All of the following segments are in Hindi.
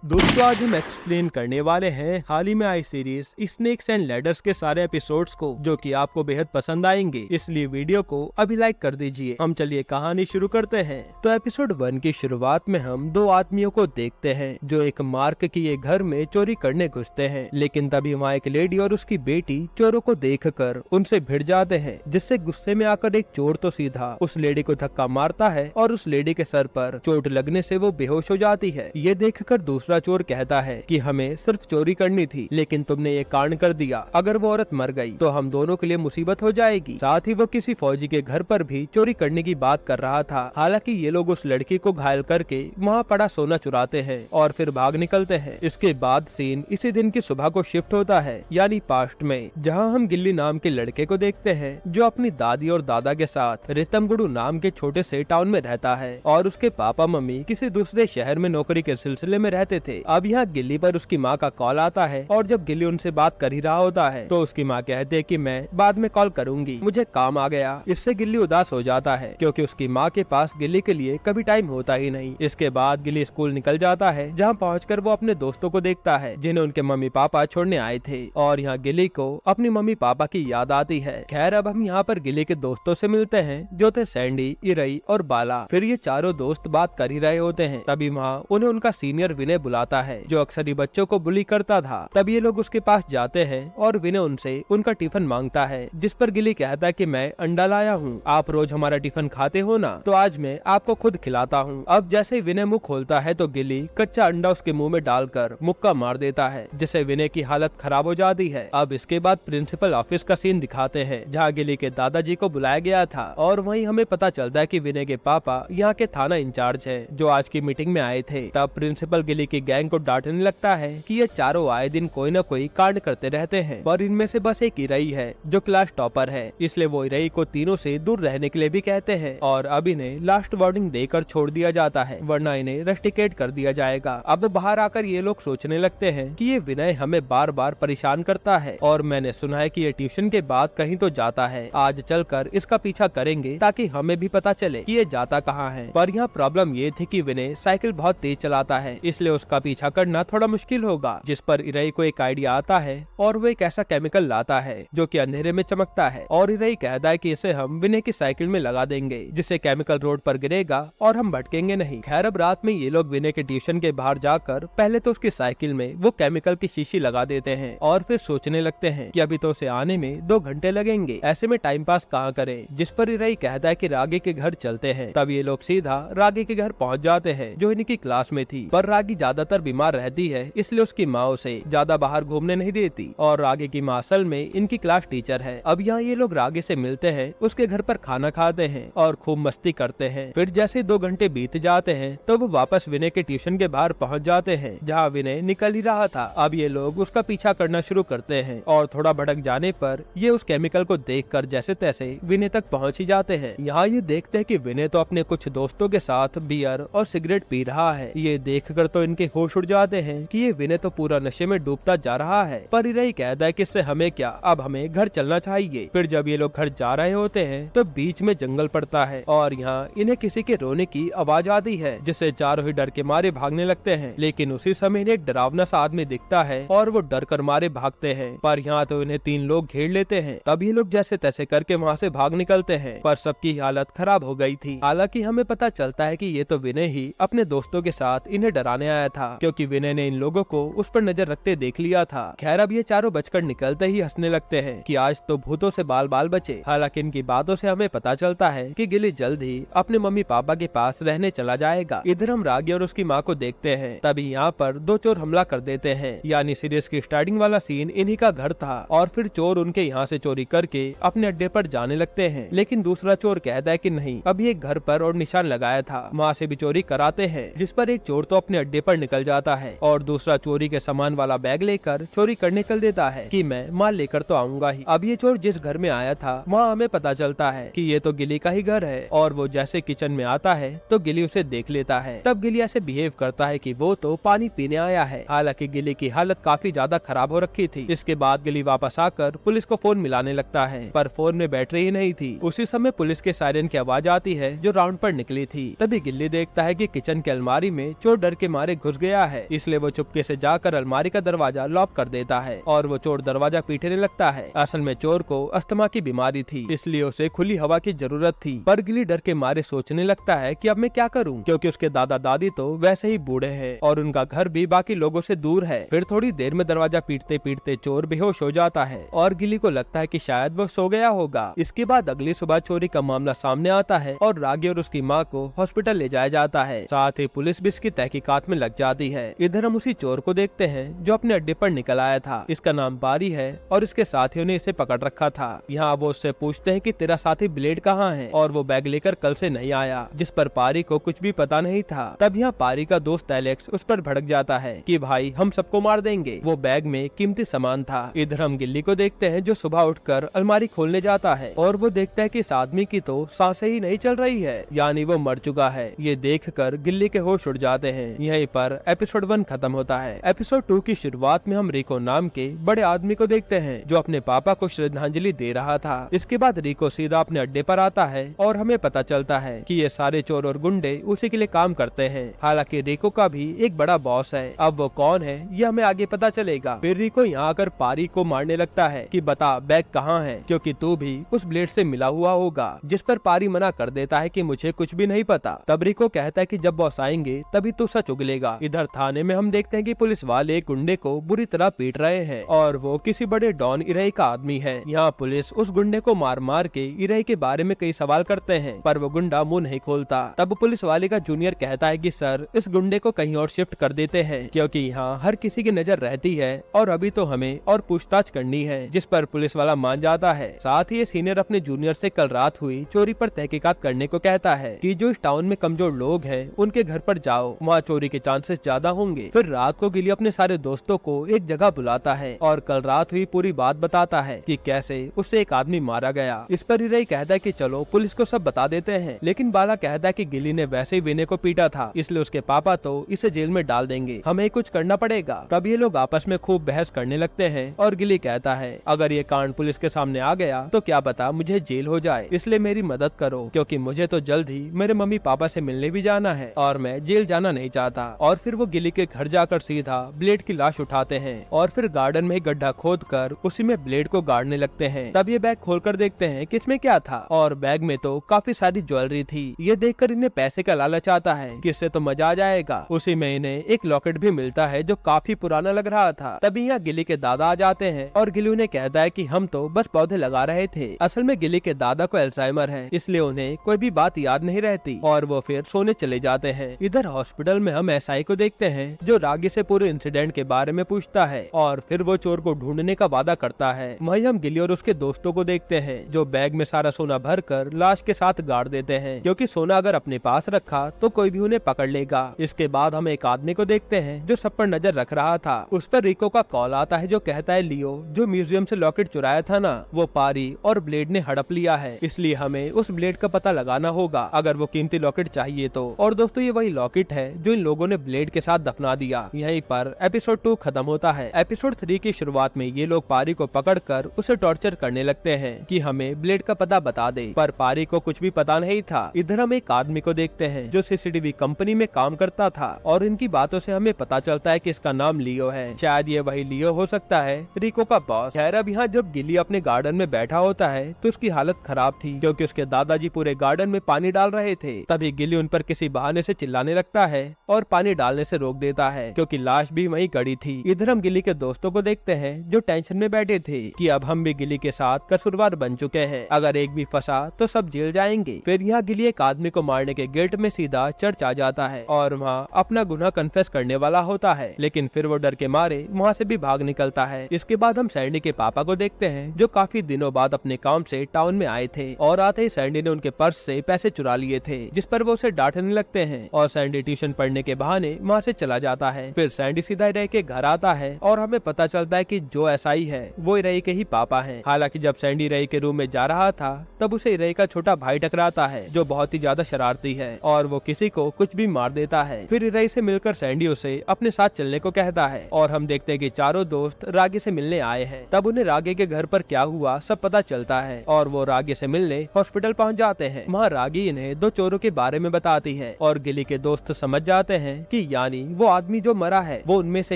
दोस्तों आज हम एक्सप्लेन करने वाले हैं हाल ही में आई सीरीज स्नेक्स एंड लैडर्स के सारे एपिसोड्स को, जो कि आपको बेहद पसंद आएंगे, इसलिए वीडियो को अभी लाइक कर दीजिए। हम चलिए कहानी शुरू करते हैं। तो एपिसोड 1 की शुरुआत में हम दो आदमियों को देखते हैं जो एक मार्क किए घर में चोरी करने घुसते हैं, लेकिन तभी वहाँ एक लेडी और उसकी बेटी चोरों को देखकर उनसे भिड़ जाते हैं, जिससे गुस्से में आकर एक चोर तो सीधा उस लेडी को धक्का मारता है और उस लेडी के सर पर चोट लगने से वो बेहोश हो जाती है। ये देखकर दूसरा चोर कहता है कि हमें सिर्फ चोरी करनी थी, लेकिन तुमने ये कांड कर दिया। अगर वो औरत मर गई तो हम दोनों के लिए मुसीबत हो जाएगी। साथ ही वो किसी फौजी के घर पर भी चोरी करने की बात कर रहा था। हालांकि ये लोग उस लड़की को घायल करके वहाँ पड़ा सोना चुराते हैं और फिर भाग निकलते हैं। इसके बाद सीन इसी दिन की सुबह को शिफ्ट होता है, यानी पास्ट में, जहाँ हम गिल्ली नाम के लड़के को देखते हैं जो अपनी दादी और दादा के साथ रितमगुडू नाम के छोटे से टाउन में रहता है और उसके पापा मम्मी किसी दूसरे शहर में नौकरी के सिलसिले में रहते थे। अब यहाँ गिल्ली पर उसकी माँ का कॉल आता है और जब गिल्ली उनसे बात कर ही रहा होता है तो उसकी माँ कहती है कि मैं बाद में कॉल करूंगी, मुझे काम आ गया। इससे गिल्ली उदास हो जाता है क्योंकि उसकी माँ के पास गिल्ली के लिए कभी टाइम होता ही नहीं। इसके बाद गिल्ली स्कूल निकल जाता है, जहाँ पहुँचकर वो अपने दोस्तों को देखता है जिन्हें उनके मम्मी पापा छोड़ने आए थे, और यहाँ गिल्ली को अपनी मम्मी पापा की याद आती है। खैर अब हम यहाँ पर गिल्ली के दोस्तों से मिलते हैं जो थे सैंडी, इरई और बाला। फिर ये चारों दोस्त बात कर ही रहे होते हैं, तभी वहाँ उन्हें उनका सीनियर विनय बुलाता है जो अक्सर ही बच्चों को बुली करता था। तब ये लोग उसके पास जाते हैं और विनय उनसे उनका टिफिन मांगता है, जिस पर गिल्ली कहता है कि मैं अंडा लाया हूँ, आप रोज हमारा टिफिन खाते हो ना, तो आज मैं आपको खुद खिलाता हूँ। अब जैसे ही विनय मुंह खोलता है तो गिल्ली कच्चा अंडा उसके मुंह में डालकर मुक्का मार देता है, जिससे विनय की हालत खराब हो जाती है। अब इसके बाद प्रिंसिपल ऑफिस का सीन दिखाते हैं, जहाँ गिल्ली के दादाजी को बुलाया गया था और वहीं हमें पता चलता है कि विनय के पापा यहाँ के थाना इंचार्ज है जो आज की मीटिंग में आए थे। तब प्रिंसिपल गिल्ली की गैंग को डांटने लगता है कि ये चारों आए दिन कोई न कोई कांड करते रहते हैं, पर इनमें से बस एक इरई है जो क्लास टॉपर है, इसलिए वो इरई को तीनों से दूर रहने के लिए भी कहते हैं और अब इन्हें लास्ट वार्निंग देकर छोड़ दिया जाता है, वरना इन्हें रस्टिकेट कर दिया जाएगा। अब बाहर आकर ये लोग सोचने लगते हैं कि ये विनय हमें बार बार परेशान करता है और मैंने सुना है कि ये ट्यूशन के बाद कहीं तो जाता है, आज चलकर इसका पीछा करेंगे ताकि हमें भी पता चले कि ये जाता कहाँ है। पर यहाँ प्रॉब्लम ये थी कि विनय साइकिल बहुत तेज चलाता है, इसलिए उसका पीछा करना थोड़ा मुश्किल होगा। जिस पर इरई को एक आइडिया आता है और वो एक ऐसा केमिकल लाता है जो कि अंधेरे में चमकता है और इरई कहता है कि इसे हम विनय की साइकिल में लगा देंगे, जिससे केमिकल रोड पर गिरेगा और हम भटकेंगे नहीं। खैर अब रात में ये लोग विनय के ट्यूशन के बाहर जाकर पहले तो उसकी साइकिल में वो केमिकल की शीशी लगा देते हैं और फिर सोचने लगते हैं कि अभी तो उसे आने में 2 घंटे लगेंगे, ऐसे में टाइम पास कहाँ करें। जिस पर इरई कहता है कि रागी के घर चलते हैं। तब ये लोग सीधा रागी के घर पहुँच जाते हैं जो इनकी क्लास में थी, पर रागी ज्यादातर बीमार रहती है, इसलिए उसकी माँ उसे ज्यादा बाहर घूमने नहीं देती और रागी की माँ असल में इनकी क्लास टीचर है। अब यहाँ ये लोग रागी से मिलते हैं, उसके घर पर खाना खाते हैं और खूब मस्ती करते हैं। फिर जैसे 2 घंटे बीत जाते हैं तो वो वापस विनय के ट्यूशन के बाहर पहुँच जाते हैं, जहाँ विनय निकल ही रहा था। अब ये लोग उसका पीछा करना शुरू करते हैं और थोड़ा भटक जाने पर ये उस केमिकल को देखकर जैसे तैसे विनय तक पहुँच ही जाते हैं। यहाँ ये देखते हैं कि विनय तो अपने कुछ दोस्तों के साथ बियर और सिगरेट पी रहा है। ये देखकर तो इनके होश उड़ जाते हैं कि ये विनय तो पूरा नशे में डूबता जा रहा है, पर इरई कहता है कि इससे हमें क्या, अब हमें घर चलना चाहिए। फिर जब ये लोग घर जा रहे होते हैं तो बीच में जंगल पड़ता है और यहाँ इन्हें किसी के रोने की आवाज आती है, जिससे चारों ही डर के मारे भागने लगते हैं। लेकिन उसी समय इन्हें एक डरावना सा आदमी दिखता है और वो डर कर मारे भागते हैं, पर यहाँ तो इन्हें 3 लोग घेर लेते हैं। तब ये लोग जैसे तैसे करके वहाँ से भाग निकलते हैं, पर सबकी हालत खराब हो गई थी। हालांकि हमें पता चलता है कि ये तो विनय ही अपने दोस्तों के साथ इन्हें डराने आया था, क्योंकि विनय ने इन लोगों को उस पर नजर रखते देख लिया था। खैर अब ये चारों बचकर निकलते ही हंसने लगते हैं कि आज तो भूतों से बाल बाल बचे। हालांकि इनकी बातों से हमें पता चलता है कि गिल्ली जल्द ही अपने मम्मी पापा के पास रहने चला जाएगा। इधर हम रागी और उसकी माँ को देखते हैं, तभी यहाँ पर 2 चोर हमला कर देते हैं, यानी सीरीज की स्टार्टिंग वाला सीन इन्हीं का घर था और फिर चोर उनके यहाँ से चोरी करके अपने अड्डे पर जाने लगते हैं। लेकिन दूसरा चोर कहता है कि नहीं, अभी एक घर पर और निशान लगाया था, वहाँ से भी चोरी कराते हैं। जिस पर एक चोर तो अपने अड्डे पर निकल जाता है और दूसरा चोरी के सामान वाला बैग लेकर चोरी करने चल देता है कि मैं माल लेकर तो आऊंगा ही। अब ये चोर जिस घर में आया था वहाँ हमें पता चलता है कि ये तो गिली का ही घर है और वो जैसे किचन में आता है तो गिली उसे देख लेता है। तब गिली ऐसे बिहेव करता है कि वो तो पानी पीने आया है। हालांकि गिली की हालत काफी ज्यादा खराब हो रखी थी। इसके बाद गिली वापस आकर पुलिस को फोन मिलाने लगता है, पर फोन में बैटरी ही नहीं थी। उसी समय पुलिस के सायरन की आवाज आती है जो राउंड पर निकली थी। तभी गिल्ली देखता है कि किचन की अलमारी में चोर डर के मारे घुस घुस गया है, इसलिए वो चुपके से जाकर अलमारी का दरवाजा लॉक कर देता है और वो चोर दरवाजा पीटने लगता है। असल में चोर को अस्थमा की बीमारी थी, इसलिए उसे खुली हवा की जरूरत थी। पर गिली डर के मारे सोचने लगता है कि अब मैं क्या करूं, क्योंकि उसके दादा दादी तो वैसे ही बूढ़े हैं और उनका घर भी बाकी लोगों से दूर है। फिर थोड़ी देर में दरवाजा पीटते पीटते चोर बेहोश हो जाता है और गिली को लगता है कि शायद वो सो गया होगा। इसके बाद अगली सुबह चोरी का मामला सामने आता है और रागी और उसकी माँ को हॉस्पिटल ले जाया जाता है। साथ ही पुलिस भी इसकी तहकीकात में लग जाती है। इधर हम उसी चोर को देखते हैं जो अपने अड्डे पर निकल आया था। इसका नाम बारी है और इसके साथियों ने इसे पकड़ रखा था। यहाँ वो उससे पूछते हैं कि तेरा साथी ब्लेड कहाँ है, और वो बैग लेकर कल से नहीं आया, जिस पर पारी को कुछ भी पता नहीं था। तब यहाँ पारी का दोस्त एलेक्स उस पर भड़क जाता है कि भाई हम सबको मार देंगे, वो बैग में कीमती सामान था। इधर हम गिल्ली को देखते हैं जो सुबह उठकर अलमारी खोलने जाता है और वो देखता है कि इस आदमी की तो सांसें ही नहीं चल रही है, यानी वो मर चुका है। ये देखकर गिल्ली के होश उड़ जाते हैं। यहीं पर एपिसोड 1 खत्म होता है। एपिसोड 2 की शुरुआत में हम रिको नाम के बड़े आदमी को देखते हैं जो अपने पापा को श्रद्धांजलि दे रहा था। इसके बाद रिको सीधा अपने अड्डे पर आता है और हमें पता चलता है कि ये सारे चोर और गुंडे उसी के लिए काम करते हैं। हालांकि रिको का भी एक बड़ा बॉस है। अब वो कौन है ये हमें आगे पता चलेगा। फिर रिको यहाँ आकर पारी को मारने लगता है कि बता बैग कहाँ है, क्योंकि तू भी उस ब्लेड से मिला हुआ होगा, जिस पर पारी मना कर देता है कि मुझे कुछ भी नहीं पता। तब रिको कहता है कि जब बॉस आएंगे तभी तू सच उगलेगा। इधर थाने में हम देखते हैं कि पुलिस वाले एक गुंडे को बुरी तरह पीट रहे हैं और वो किसी बड़े डॉन इरई का आदमी है। यहाँ पुलिस उस गुंडे को मार मार के इरई के बारे में कई सवाल करते हैं, पर वो गुंडा मुंह नहीं खोलता। तब पुलिस वाले का जूनियर कहता है कि सर इस गुंडे को कहीं और शिफ्ट कर देते हैं, क्योंकि यहाँ हर किसी की नजर रहती है और अभी तो हमें और पूछताछ करनी है, जिस पर पुलिस वाला मान जाता है। साथ ही सीनियर अपने जूनियर से कल रात हुई चोरी पर तहकीकात करने को कहता है कि जो इस टाउन में कमजोर लोग हैं उनके घर पर जाओ, वहाँ चोरी के चांसेस ज्यादा होंगे। फिर रात को गिली अपने सारे दोस्तों को एक जगह बुलाता है और कल रात हुई पूरी बात बताता है कि कैसे उससे एक आदमी मारा गया। इस पर इरई कहता है कि चलो पुलिस को सब बता देते हैं, लेकिन बाला कहता है कि गिली ने वैसे ही विनय को पीटा था, इसलिए उसके पापा तो इसे जेल में डाल देंगे, हमें कुछ करना पड़ेगा। तब ये लोग आपस में खूब बहस करने लगते हैं और गिली कहता है अगर ये कांड पुलिस के सामने आ गया तो क्या पता मुझे जेल हो जाए, इसलिए मेरी मदद करो, क्योंकि मुझे तो जल्द ही मेरे मम्मी पापा से मिलने भी जाना है और मैं जेल जाना नहीं चाहता। और फिर वो गिली के घर जाकर सीधा ब्लेड की लाश उठाते हैं और फिर गार्डन में गड्ढा खोद कर उसी में ब्लेड को गाड़ने लगते हैं। तब ये बैग खोलकर देखते हैं कि इसमें क्या था, और बैग में तो काफी सारी ज्वेलरी थी। ये देखकर इन्हें पैसे का लालच आता है कि इससे तो मजा आ जाएगा। उसी में इन्हें एक लॉकेट भी मिलता है जो काफी पुराना लग रहा था। तभी यहाँ गिली के दादा आ जाते हैं और गिली उन्हें कहता है कि हम तो बस पौधे लगा रहे थे। असल में गिली के दादा को अल्जाइमर है, इसलिए उन्हें कोई भी बात याद नहीं रहती और वो फिर सोने चले जाते हैं। इधर हॉस्पिटल में हम एसआई को देखते हैं जो रागी से पूरे इंसिडेंट के बारे में पूछता है और फिर वो चोर को ढूंढने का वादा करता है। वहीं हम गिली और उसके दोस्तों को देखते हैं जो बैग में सारा सोना भरकर लाश के साथ गाड़ देते हैं, क्योंकि सोना अगर अपने पास रखा तो कोई भी उन्हें पकड़ लेगा। इसके बाद हम एक आदमी को देखते हैं जो सब पर नजर रख रहा था। उस पर रिको का कॉल आता है जो कहता है लियो जो म्यूजियम से लॉकेट चुराया था ना, वो पारी और ब्लेड ने हड़प लिया है, इसलिए हमें उस ब्लेड का पता लगाना होगा अगर वो कीमती लॉकेट चाहिए तो। और दोस्तों ये वही लॉकेट है जो इन लोगों ने ब्लेड के साथ दफना दिया। यहीं पर एपिसोड 2 खत्म होता है। एपिसोड 3 की शुरुआत में ये लोग पारी को पकड़कर उसे टॉर्चर करने लगते हैं कि हमें ब्लेड का पता बता दे, पर पारी को कुछ भी पता नहीं था। इधर हम एक आदमी को देखते हैं जो सीसीटीवी कंपनी में काम करता था और इनकी बातों से हमें पता चलता है कि इसका नाम लियो है। शायद ये वही लियो हो सकता है, रिको का बॉस। खैर अब यहाँ जब गिली अपने गार्डन में बैठा होता है तो उसकी हालत खराब थी, क्योंकि उसके दादाजी पूरे गार्डन में पानी डाल रहे थे। तभी गिली उन पर किसी बहाने से चिल्लाने लगता है और पानी डालने से रोक देता है, क्योंकि लाश भी वहीं गड़ी थी। इधर हम गिली के दोस्तों को देखते हैं जो टेंशन में बैठे थे कि अब हम भी गिली के साथ कसूरवार बन चुके हैं, अगर एक भी फंसा तो सब जेल जाएंगे। फिर यहाँ गिली एक आदमी को मारने के गिल्ट में सीधा चर्च आ जाता है और वहाँ अपना गुनाह कन्फेस करने वाला होता है, लेकिन फिर वो डर के मारे वहाँ से भी भाग निकलता है। इसके बाद हम सैंडी के पापा को देखते हैं जो काफी दिनों बाद अपने काम से टाउन में आए थे और आते ही सैंडी ने उनके पर्स से पैसे चुरा लिए थे, जिस पर वो उसे डांटने लगते हैं और सैंडी ट्यूशन पढ़ने के बहाने वहाँ से चला जाता है। फिर सैंडी सीधा इरई के घर आता है और हमें पता चलता है कि जो एसआई है वो इरई के ही पापा हैं। हालांकि जब सैंडी इरई के रूम में जा रहा था तब उसे इरई का छोटा भाई टकराता है जो बहुत ही ज्यादा शरारती है और वो किसी को कुछ भी मार देता है। फिर इरई से मिलकर सैंडी उसे अपने साथ चलने को कहता है और हम देखते हैं कि चारों दोस्त रागी से मिलने आए हैं। तब उन्हें रागी के घर पर क्या हुआ सब पता चलता है और वो रागी से मिलने हॉस्पिटल पहुंच जाते हैं। वहाँ रागी इन्हें दो चोरों के बारे में बताती है और गिली के दोस्त समझ जाते हैं कि कि यानी वो आदमी जो मरा है वो उनमें से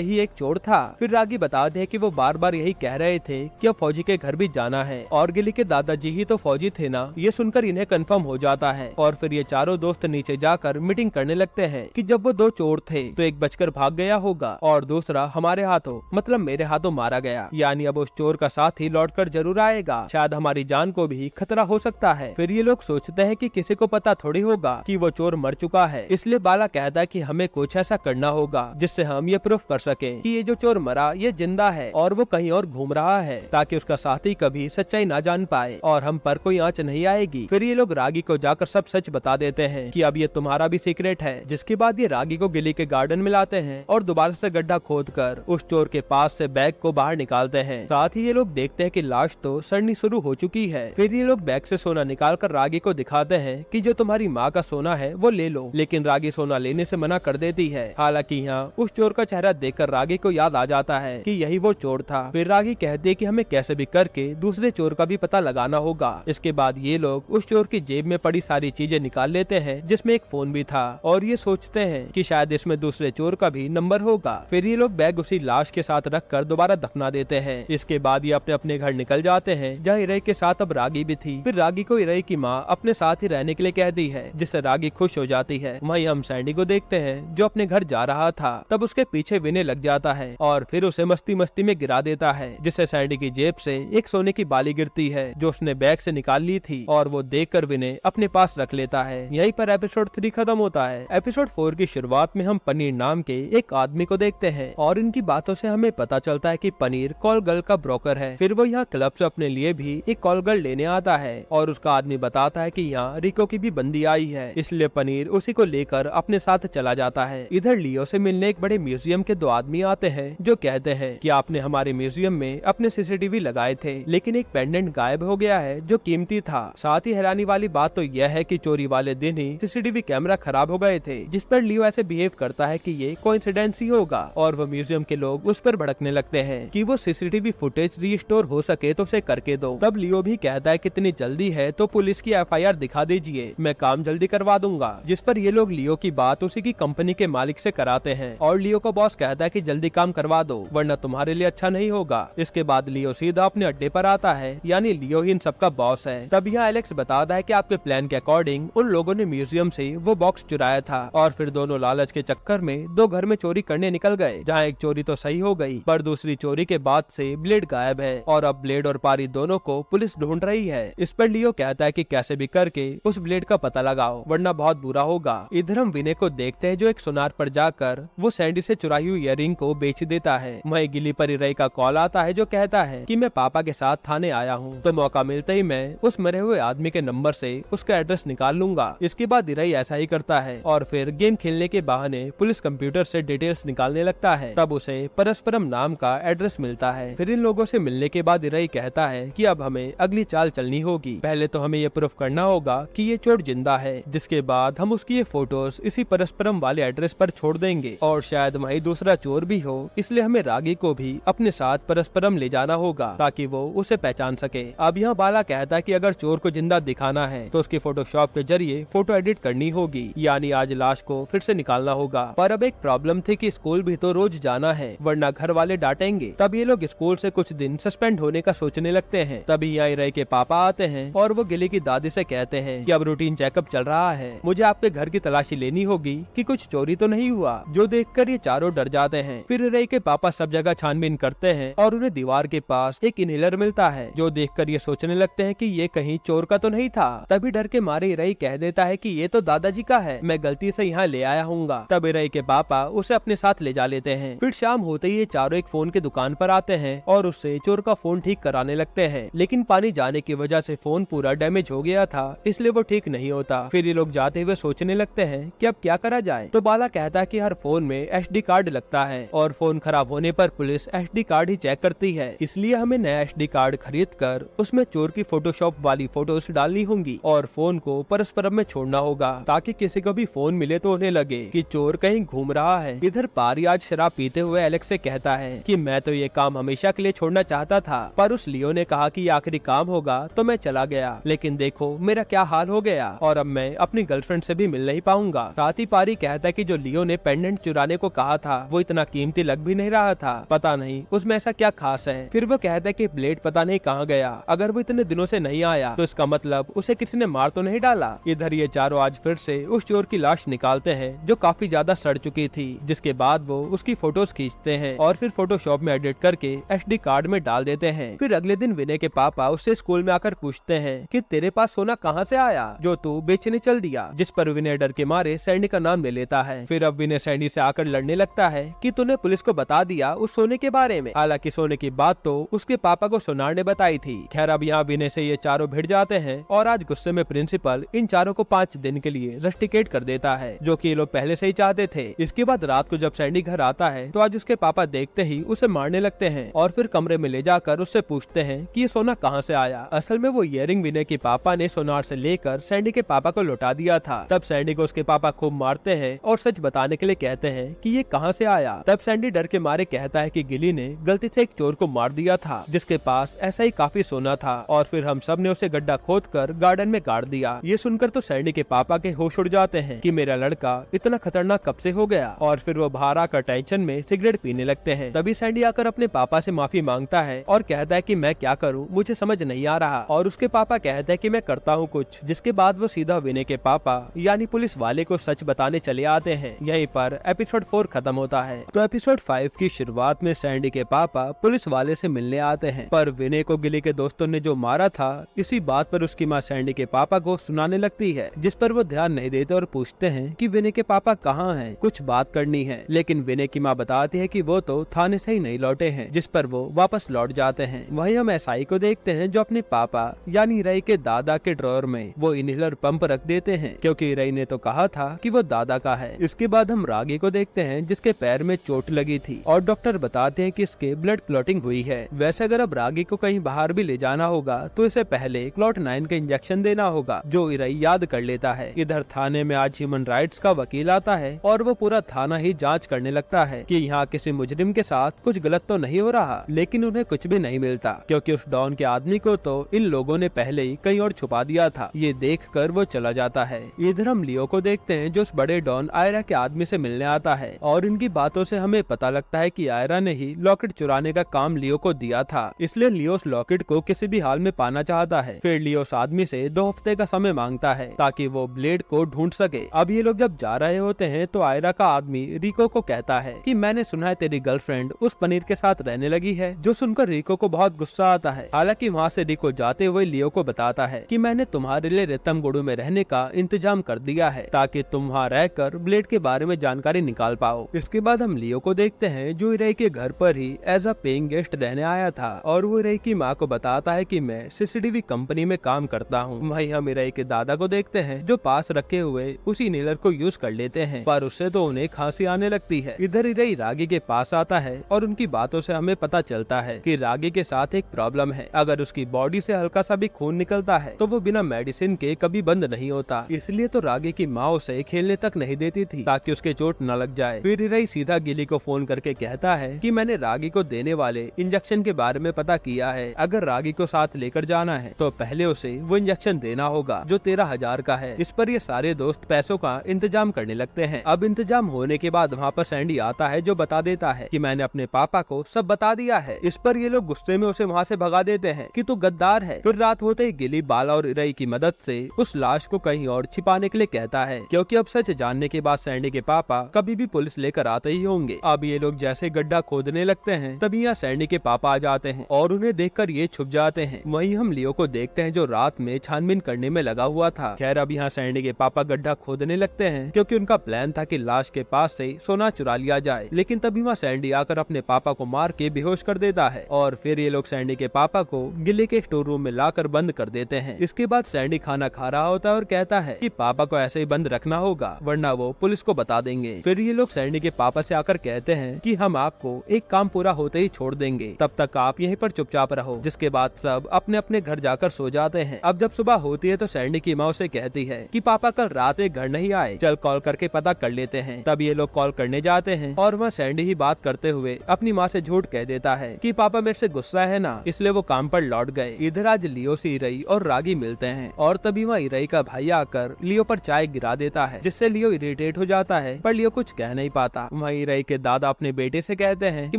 ही एक चोर था। फिर रागी बताते हैं कि वो बार बार यही कह रहे थे कि अब फौजी के घर भी जाना है और गिली के दादाजी ही तो फौजी थे ना। ये सुनकर इन्हें कंफर्म हो जाता है और फिर ये चारों दोस्त नीचे जाकर मीटिंग करने लगते हैं कि जब वो दो चोर थे तो एक बचकर भाग गया होगा और दूसरा हमारे हाथों मतलब मेरे हाथों मारा गया, यानी अब उस चोर का साथ ही लौट कर जरूर आएगा, शायद हमारी जान को भी खतरा हो सकता है। फिर ये लोग सोचते हैं कि किसी को पता थोड़ी होगा कि वो चोर मर चुका है, इसलिए बाला कहता है कि हमें कुछ ऐसा करना होगा जिससे हम ये प्रूफ कर सके कि ये जो चोर मरा ये जिंदा है और वो कहीं और घूम रहा है, ताकि उसका साथी कभी सच्चाई ना जान पाए और हम पर कोई आंच नहीं आएगी। फिर ये लोग रागी को जाकर सब सच बता देते हैं कि अब ये तुम्हारा भी सीक्रेट है। जिसके बाद ये रागी को गिली के गार्डन में लाते हैं और दोबारा से गड्ढा खोदकर उस चोर के पास से बैग को बाहर निकालते हैं। साथ ही ये लोग देखते हैं कि लाश तो सड़नी शुरू हो चुकी है। फिर ये लोग बैग से सोना निकालकर रागी को दिखाते हैं कि जो तुम्हारी माँ का सोना है वो ले लो, लेकिन रागी सोना लेने से मना कर देती है। हालांकि यहाँ उस चोर का चेहरा देखकर रागी को याद आ जाता है कि यही वो चोर था। फिर रागी कहती है कि हमें कैसे भी करके दूसरे चोर का भी पता लगाना होगा। इसके बाद ये लोग उस चोर की जेब में पड़ी सारी चीजें निकाल लेते हैं जिसमें एक फोन भी था और ये सोचते हैं कि शायद इसमें दूसरे चोर का भी नंबर होगा। फिर ये लोग बैग उसी लाश के साथ रखकर दोबारा दफना देते हैं। इसके बाद ये अपने अपने घर निकल जाते हैं जहाँ इरई के साथ अब रागी भी थी। फिर रागी को इरई की माँ अपने साथ ही रहने के लिए कहती है जिससे रागी खुश हो जाती है। वहीं हम सैंडी को देखते हैं जो अपने घर जा रहा था, तब उसके पीछे विनय लग जाता है और फिर उसे मस्ती मस्ती में गिरा देता है, जिससे सैंडी की जेब से एक सोने की बाली गिरती है जो उसने बैग से निकाल ली थी और वो देखकर विनय अपने पास रख लेता है। यहीं पर एपिसोड 3 खत्म होता है। एपिसोड 4 की शुरुआत में हम पनीर नाम के एक आदमी को देखते हैं और इनकी बातों से हमें पता चलता है कि पनीर कॉल गर्ल का ब्रोकर है। फिर वो यहाँ क्लब से अपने लिए भी एक कॉल गर्ल लेने आता है और उसका आदमी बताता है कि यहाँ रिको की भी बंदी आई है, इसलिए पनीर उसी को लेकर अपने साथ चला जाता है। इधर लियो से मिलने एक बड़े म्यूजियम के 2 आदमी आते हैं जो कहते हैं कि आपने हमारे म्यूजियम में अपने सीसीटीवी लगाए थे, लेकिन एक पेंडेंट गायब हो गया है जो कीमती था। साथ ही हैरानी वाली बात तो यह है कि चोरी वाले दिन ही सीसीटीवी कैमरा खराब हो गए थे, जिस पर लियो ऐसे बिहेव करता है कि ये कोइंसिडेंस ही होगा और वो म्यूजियम के लोग उस पर भड़कने लगते हैं कि वो सीसीटीवी फुटेज रीस्टोर हो सके तो उसे करके दो। तब लियो भी कहता है कितनी जल्दी है तो पुलिस की एफआईआर दिखा दीजिए, मैं काम जल्दी करवा दूंगा। जिस पर ये लोग लियो की बात उसी की कंपनी के मालिक से कराते हैं और लियो का बॉस कहता है कि जल्दी काम करवा दो वरना तुम्हारे लिए अच्छा नहीं होगा। इसके बाद लियो सीधा अपने अड्डे पर आता है, यानी लियो ही इन सबका बॉस है। तब यहाँ एलेक्स बताता है कि आपके प्लान के अकॉर्डिंग उन लोगों ने म्यूजियम से वो बॉक्स चुराया था और फिर दोनों लालच के चक्कर में 2 घर में चोरी करने निकल गए, जहाँ एक चोरी तो सही हो गई पर दूसरी चोरी के बाद से ब्लेड गायब है और अब ब्लेड और पारी दोनों को पुलिस ढूंढ रही है। इस पर लियो कहता है कि कैसे भी करके उस ब्लेड का पता लगाओ वरना बहुत बुरा होगा। इधर हम विनय को देखते हैं जो एक सुनार पर जाकर वो सैंडी से चुराई हुई इयररिंग को बेच देता है। वहीं गिली पर इरई का कॉल आता है जो कहता है कि मैं पापा के साथ थाने आया हूँ, तो मौका मिलते ही मैं उस मरे हुए आदमी के नंबर से उसका एड्रेस निकाल लूंगा। इसके बाद इरई ऐसा ही करता है और फिर गेम खेलने के बहाने पुलिस कंप्यूटर से डिटेल्स निकालने लगता है। तब उसे परस्परम नाम का एड्रेस मिलता है। फिर इन लोगों से मिलने के बाद इरई कहता है कि अब हमें अगली चाल चलनी होगी। पहले तो हमें ये प्रूफ करना होगा कि ये चोर जिंदा है, जिसके बाद हम उसकी ये फोटोज इसी परस्परम वाले एड्रेस पर छोड़ देंगे और शायद वही दूसरा चोर भी हो, इसलिए हमें रागी को भी अपने साथ परस्परम ले जाना होगा ताकि वो उसे पहचान सके। अब यहाँ बाला कहता है कि अगर चोर को जिंदा दिखाना है तो उसकी फोटोशॉप के जरिए फोटो एडिट करनी होगी, यानी आज लाश को फिर से निकालना होगा। पर अब एक प्रॉब्लम थी कि स्कूल भी तो रोज जाना है वरना घर वाले डांटेंगे। तब ये लोग स्कूल से कुछ दिन सस्पेंड होने का सोचने लगते हैं। तभी यहाँ इरई के पापा आते हैं और वो गिली की दादी से कहते हैं कि अब रूटीन चेकअप चल रहा है, मुझे आपके घर की तलाशी लेनी होगी कि कुछ चोरी तो नहीं हुआ, जो देखकर ये चारों डर जाते हैं। फिर इरई के पापा सब जगह छानबीन करते हैं और उन्हें दीवार के पास एक इनहेलर मिलता है, जो देखकर ये सोचने लगते हैं कि ये कहीं चोर का तो नहीं था। तभी डर के मारे इरई कह देता है कि ये तो दादाजी का है, मैं गलती से यहाँ ले आया हूँगा। तब इरई के पापा उसे अपने साथ ले जा लेते हैं। फिर शाम होते ही ये चारों एक फोन की दुकान पर आते हैं और उससे चोर का फोन ठीक कराने लगते हैं, लेकिन पानी जाने की वजह से फोन पूरा डैमेज हो गया था, इसलिए वो ठीक नहीं होता। फिर ये लोग जाते हुए सोचने लगते हैं कि अब क्या करा जाए। तो बाला कहता है कि हर फोन में एसडी कार्ड लगता है और फोन खराब होने पर पुलिस एसडी कार्ड ही चेक करती है, इसलिए हमें नया एसडी कार्ड खरीद कर उसमें चोर की फोटोशॉप वाली फोटोज डालनी होंगी और फोन को परस्परम में छोड़ना होगा ताकि किसी को भी फोन मिले तो उन्हें लगे कि चोर कहीं घूम रहा है। इधर पारी आज शराब पीते हुए एलेक्स से कहता है कि मैं तो ये काम हमेशा के लिए छोड़ना चाहता था, पर उस लियो ने कहा कि ये आखिरी काम होगा तो मैं चला गया, लेकिन देखो मेरा क्या हाल हो गया और अब मैं अपनी गर्लफ्रेंड से भी मिल नहीं पाऊंगा। साथ ही पारी कहता है कि जो लियो ने पेंडेंट चुराने को कहा था वो इतना कीमती लग भी नहीं रहा था। पता नहीं उसमें ऐसा क्या खास है। फिर वो कहता है कि ब्लेड पता नहीं कहाँ गया। अगर वो इतने दिनों से नहीं आया तो इसका मतलब उसे किसी ने मार तो नहीं डाला। इधर ये चारों आज फिर से उस चोर की लाश निकालते हैं जो काफी ज्यादा सड़ चुकी थी, जिसके बाद वो उसकी फोटोज खींचते हैं और फिर फोटोशॉप में एडिट करके SD कार्ड में डाल देते हैं। फिर अगले दिन विनय के पापा उससे स्कूल में आकर पूछते हैं कि तेरे पास सोना कहाँ से आया जो तू बेचने चल दिया, जिस पर विनय डर के मारे सैंडी का नाम ले लेता है। फिर अब विनय सैंडी से आकर लड़ने लगता है कि तूने पुलिस को बता दिया उस सोने के बारे में। हालांकि सोने की बात तो उसके पापा को सोनार ने बताई थी। खैर अब यहाँ विनय से ये चारों भिड़ जाते हैं और आज गुस्से में प्रिंसिपल इन चारों को 5 दिन के लिए रस्टिकेट कर देता है, जो कि ये लोग पहले से ही चाहते थे। इसके बाद रात को जब सैंडी घर आता है तो आज उसके पापा देखते ही उसे मारने लगते हैं और फिर कमरे में ले जाकर उससे पूछते हैं कि ये सोना कहाँ से आया। असल में वो इयररिंग विनय के पापा ने सोनार से लेकर सैंडी के पापा को लौटा दिया था। तब सैंडी को उसके पापा खूब मारते हैं और सच बताने के लिए कहते हैं कि ये कहाँ से आया। तब सैंडी डर के मारे कहता है कि गिली ने गलती से एक चोर को मार दिया था जिसके पास ऐसा ही काफी सोना था और फिर हम सब ने उसे गड्ढा खोदकर गार्डन में गाड़ दिया। ये सुनकर तो सैंडी के पापा के होश उड़ जाते हैं कि मेरा लड़का इतना खतरनाक कब से हो गया, और फिर वो बाहर आकर टेंशन में सिगरेट पीने लगते हैं। तभी सैंडी आकर अपने पापा से माफी मांगता है और कहता है कि मैं क्या करूं, मुझे समझ नहीं आ रहा। और उसके पापा कहते हैं कि मैं करता हूं कुछ, जिसके बाद वो सीधा विनय के पापा यानी पुलिस वाले को सच बताने चले आते हैं। यहीं पर एपिसोड 4 खत्म होता है। तो एपिसोड 5 की शुरुआत में सैंडी के पापा पुलिस वाले से मिलने आते हैं, पर विनय को गिली के दोस्तों ने जो मारा था इसी बात पर उसकी माँ सैंडी के पापा को सुनाने लगती है, जिस पर वो ध्यान नहीं देते और पूछते हैं कि विनय के पापा कहाँ हैं, कुछ बात करनी है। लेकिन विनय की माँ बताती है कि वो तो थाने से ही नहीं लौटे हैं, जिस पर वो वापस लौट जाते हैं। वहीं हम एसआई को देखते हैं जो अपने पापा यानी रई के दादा के ड्रॉअर में वो इनहेलर पंप रख देते हैं, क्योंकि रई ने तो कहा था कि वो दादा का है। इसके बाद हम रागी को देखते हैं जिसके पैर में चोट लगी थी और डॉक्टर बताते हैं कि इसके ब्लड क्लॉटिंग हुई है। वैसे अगर अब रागी को कहीं बाहर भी ले जाना होगा तो इसे पहले क्लॉट 9 का इंजेक्शन देना होगा, जो रई याद कर लेता है। इधर थाने में आज ह्यूमन राइट्स का वकील आता है और वो पूरा थाना ही जांच करने लगता है कि यहाँ किसी मुजरिम के साथ कुछ गलत तो नहीं हो रहा, लेकिन उन्हें कुछ भी नहीं मिलता क्योंकि उस डॉन के आदमी को तो इन लोगों ने पहले ही कहीं और छुपा दिया था। ये देखकर वो चला जाता है। इधर हम लियो को देखते हैं जो उस बड़े डॉन आयरा के आदमी से मिलने आता है और इनकी बातों से हमें पता लगता है कि आयरा ने ही लॉकेट चुराने का काम लियो को दिया था, इसलिए लियो उस लॉकेट को किसी भी हाल में पाना चाहता है। फिर लियो उस आदमी से 2 हफ्ते का समय मांगता है ताकि वो ब्लेड को ढूंढ सके। अब ये लोग जब जा रहे होते हैं तो आयरा का आदमी रिको को कहता है कि मैंने सुना है तेरी गर्लफ्रेंड उस पनीर के साथ रहने लगी है, जो सुनकर रिको को बहुत गुस्सा आता है। हालांकि वहाँ से रिको जाते हुए लियो को बताता है कि मैंने तुम्हारे लिए रेतमगुड़ू में रहने का इंतजाम कर दिया है ताकि तुम वहाँ रहकर ब्लेड के बारे में जानकारी निकाल पाओ। इसके बाद हम लियो को देखते हैं जो इरई के घर पर ही एज अ पेइंग गेस्ट रहने आया था और वो इरई की माँ को बताता है कि मैं सीसीटीवी कंपनी में काम करता हूँ। वहीं हम इरई के दादा को देखते हैं जो पास रखे हुए उसी नीलर को यूज कर लेते हैं, पर उससे तो उन्हें खांसी आने लगती है। इधर इरई रागी के पास आता है और उनकी बातों से हमें पता चलता है कि रागी के साथ एक प्रॉब्लम है। अगर उसकी बॉडी से हल्का सा भी खून निकलता है तो वो बिना मेडिसिन के कभी बंद नहीं होता, इसलिए तो रागी की माँ उसे खेलने तक नहीं देती थी ताकि उसके चोट न लग जाए। फिर इरई सीधा गिली को फोन करके कहता है कि मैंने रागी को देने वाले इंजेक्शन के बारे में पता किया है। अगर रागी को साथ लेकर जाना है तो पहले उसे वो इंजेक्शन देना होगा जो 13,000 का है। इस पर ये सारे दोस्त पैसों का इंतजाम करने लगते हैं। अब इंतजाम होने के बाद वहाँ पर सैंडी आता है जो बता देता है कि मैंने अपने पापा को सब बता दिया है। इस पर ये लोग गुस्से में उसे वहाँ से भगा देते हैं कि तू गद्दार है। फिर रात होते ही गिली बाला और इरई की मदद से उस लाश को कहीं और छिपाने के लिए कहता है, क्योंकि अब सच जानने के बाद सैंडी के पापा कभी भी पुलिस लेकर आते ही होंगे। अब ये लोग जैसे गड्ढा खोदने लगते हैं तभी यहाँ सैंडी के पापा आ जाते हैं और उन्हें देखकर ये छुप जाते हैं। वहीं हम लियो को देखते हैं जो रात में छानबीन करने में लगा हुआ था। खैर अब यहाँ सैंडी के पापा गड्ढा खोदने लगते हैं क्योंकि उनका प्लान था कि लाश के पास से सोना चुरा लिया जाए, लेकिन तभी वहाँ सैंडी आकर अपने पापा को मार के बेहोश कर देता है और फिर ये लोग सैंडी के पापा को गिली के स्टोर रूम में लाकर बंद कर देते हैं। इसके बाद सैंडी खाना खा रहा होता है और कहता है कि पापा को ऐसे ही बंद रखना होगा वरना वो पुलिस को बता देंगे। फिर ये लोग सैंडी के पापा से आकर कहते हैं कि हम आपको एक काम पूरा होते ही छोड़ देंगे, तब तक आप यहीं पर चुपचाप रहो। जिसके बाद सब अपने अपने घर जाकर सो जाते हैं। अब जब सुबह होती है तो सैंडी की माँ उसे कहती है कि पापा कल रात एक घर नहीं आए, चल कॉल करके पता कर लेते हैं। तब ये लोग कॉल करने जाते हैं और वह सैंडी ही बात करते हुए अपनी माँ से झूठ कह देता है कि पापा मेरे से गुस्सा है ना, इसलिए वो काम पर लौट गए। इधर आज लियो से इरई और रागी मिलते हैं और तभी वहाँ इरई का भाई आकर लियो पर चाय गिरा देता है, जिससे लियो इरिटेट हो जाता है, पर लियो कुछ कह नहीं पाता। वहीं रई के दादा अपने बेटे से कहते हैं कि